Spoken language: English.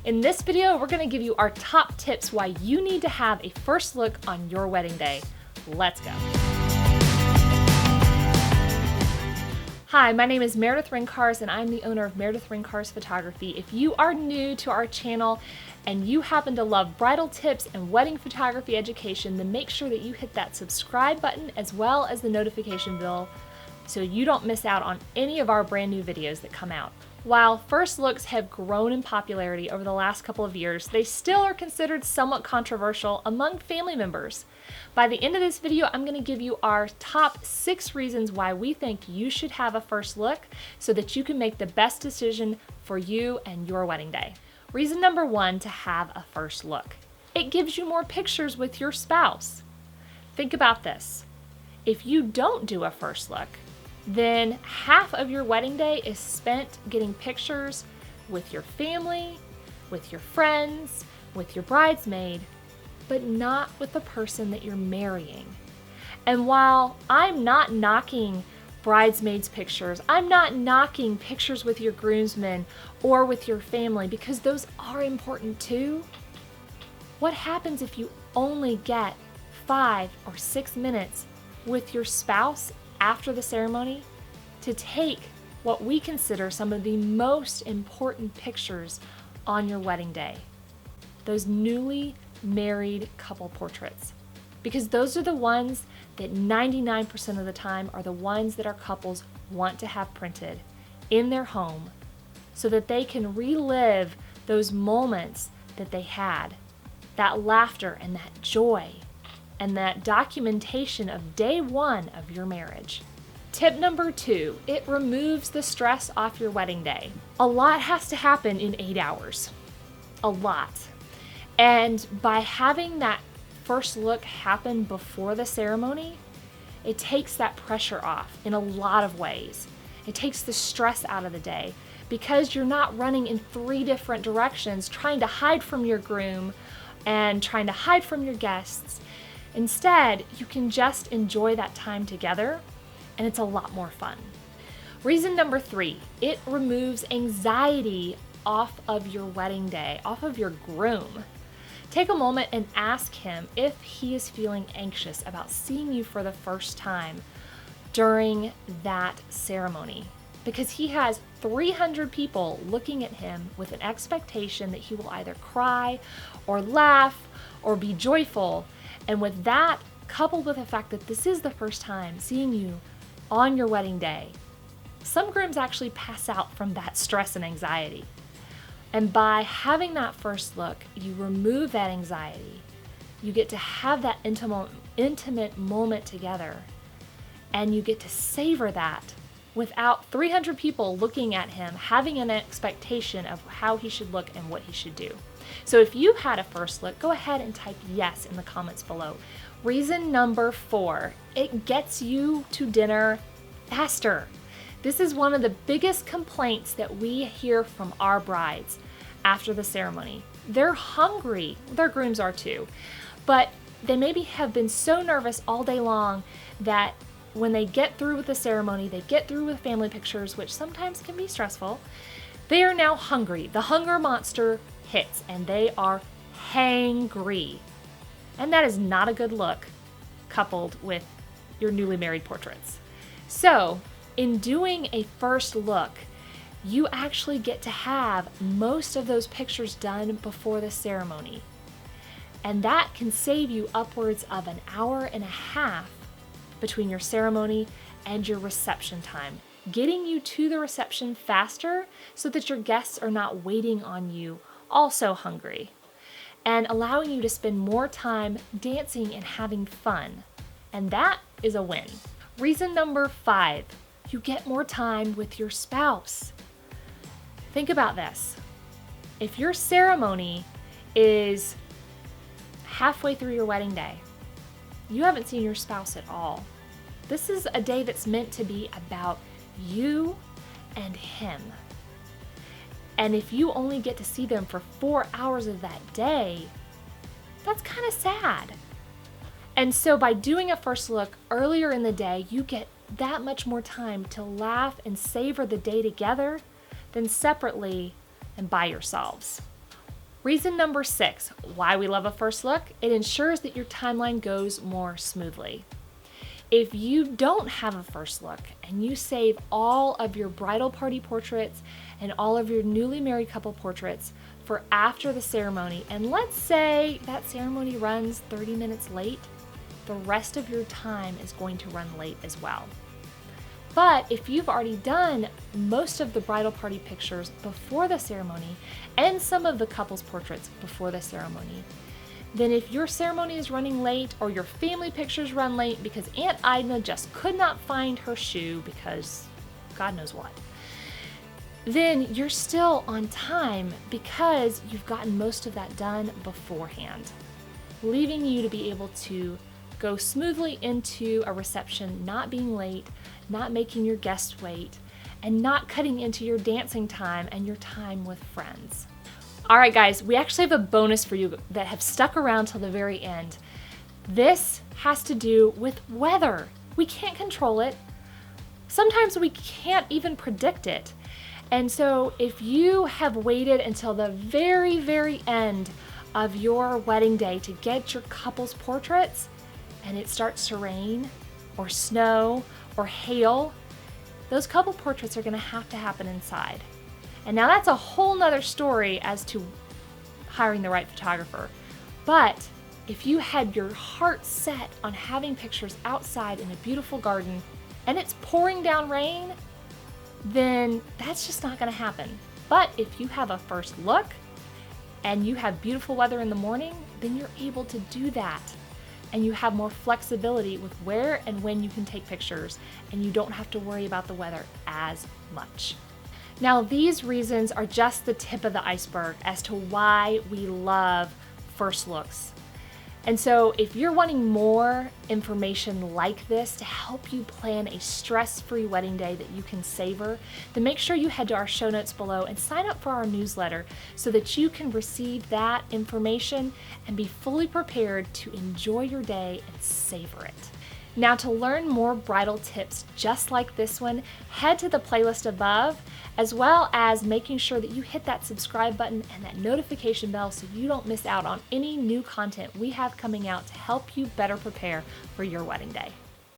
In this video, we're gonna give you our top tips why you need to have a first look on your wedding day. Let's go. Hi, my name is Meredith Ryncarz and I'm the owner of Meredith Ryncarz Photography. If you are new to our channel and you happen to love bridal tips and wedding photography education, then make sure that you hit that subscribe button as well as the notification bell so you don't miss out on any of our brand new videos that come out. While first looks have grown in popularity over the last couple of years, they still are considered somewhat controversial among family members. By the end of this video, I'm going to give you our top 6 reasons why we think you should have a first look so that you can make the best decision for you and your wedding day. Reason number 1 to have a first look. It gives you more pictures with your spouse. Think about this. If you don't do a first look, then half of your wedding day is spent getting pictures with your family, with your friends, with your bridesmaid, but not with the person that you're marrying. And while I'm not knocking bridesmaids pictures, I'm not knocking pictures with your groomsmen or with your family because those are important too. What happens if you only get 5 or 6 minutes with your spouse after the ceremony to take what we consider some of the most important pictures on your wedding day? Those newly married couple portraits. Because those are the ones that 99% of the time are the ones that our couples want to have printed in their home so that they can relive those moments that they had, that laughter and that joy and that documentation of day 1 of your marriage. Tip number 2, it removes the stress off your wedding day. A lot has to happen in 8 hours. A lot. And by having that first look happen before the ceremony, it takes that pressure off in a lot of ways. It takes the stress out of the day because you're not running in 3 different directions trying to hide from your groom and trying to hide from your guests. Instead, you can just enjoy that time together and it's a lot more fun. Reason number 3, it removes anxiety off of your wedding day, off of your groom. Take a moment and ask him if he is feeling anxious about seeing you for the first time during that ceremony, because he has 300 people looking at him with an expectation that he will either cry or laugh or be joyful. And with that, coupled with the fact that this is the first time seeing you on your wedding day, some grooms actually pass out from that stress and anxiety. And by having that first look, you remove that anxiety. You get to have that intimate moment together, and you get to savor that without 300 people looking at him, having an expectation of how he should look and what he should do. So if you had a first look, go ahead and type yes in the comments below. Reason number 4, it gets you to dinner faster. This is one of the biggest complaints that we hear from our brides after the ceremony. They're hungry, their grooms are too, but they maybe have been so nervous all day long that when they get through with the ceremony, they get through with family pictures, which sometimes can be stressful, they are now hungry. The hunger monster hits and they are hangry. And that is not a good look coupled with your newly married portraits. So, in doing a first look, you actually get to have most of those pictures done before the ceremony. And that can save you upwards of an hour and a half between your ceremony and your reception time, getting you to the reception faster so that your guests are not waiting on you, also hungry, and allowing you to spend more time dancing and having fun. And that is a win. Reason number 5, you get more time with your spouse. Think about this. If your ceremony is halfway through your wedding day, you haven't seen your spouse at all. This is a day that's meant to be about you and him. And if you only get to see them for 4 hours of that day, that's kind of sad. And so by doing a first look earlier in the day, you get that much more time to laugh and savor the day together than separately and by yourselves. Reason number 6, why we love a first look, it ensures that your timeline goes more smoothly. If you don't have a first look and you save all of your bridal party portraits and all of your newly married couple portraits for after the ceremony, and let's say that ceremony runs 30 minutes late, the rest of your time is going to run late as well. But if you've already done most of the bridal party pictures before the ceremony and some of the couple's portraits before the ceremony, then if your ceremony is running late or your family pictures run late because Aunt Idna just could not find her shoe because God knows what, then you're still on time because you've gotten most of that done beforehand, leaving you to be able to go smoothly into a reception, not being late, not making your guests wait, and not cutting into your dancing time and your time with friends. All right, guys, we actually have a bonus for you that have stuck around till the very end. This has to do with weather. We can't control it. Sometimes we can't even predict it. And so if you have waited until the very, very end of your wedding day to get your couple's portraits, and it starts to rain or snow or hail, those couple portraits are gonna have to happen inside. And now that's a whole nother story as to hiring the right photographer. But if you had your heart set on having pictures outside in a beautiful garden and it's pouring down rain, then that's just not gonna happen. But if you have a first look and you have beautiful weather in the morning, then you're able to do that. And you have more flexibility with where and when you can take pictures, and you don't have to worry about the weather as much. Now, these reasons are just the tip of the iceberg as to why we love first looks. And so if you're wanting more information like this to help you plan a stress-free wedding day that you can savor, then make sure you head to our show notes below and sign up for our newsletter so that you can receive that information and be fully prepared to enjoy your day and savor it. Now, to learn more bridal tips just like this one, head to the playlist above, as well as making sure that you hit that subscribe button and that notification bell so you don't miss out on any new content we have coming out to help you better prepare for your wedding day.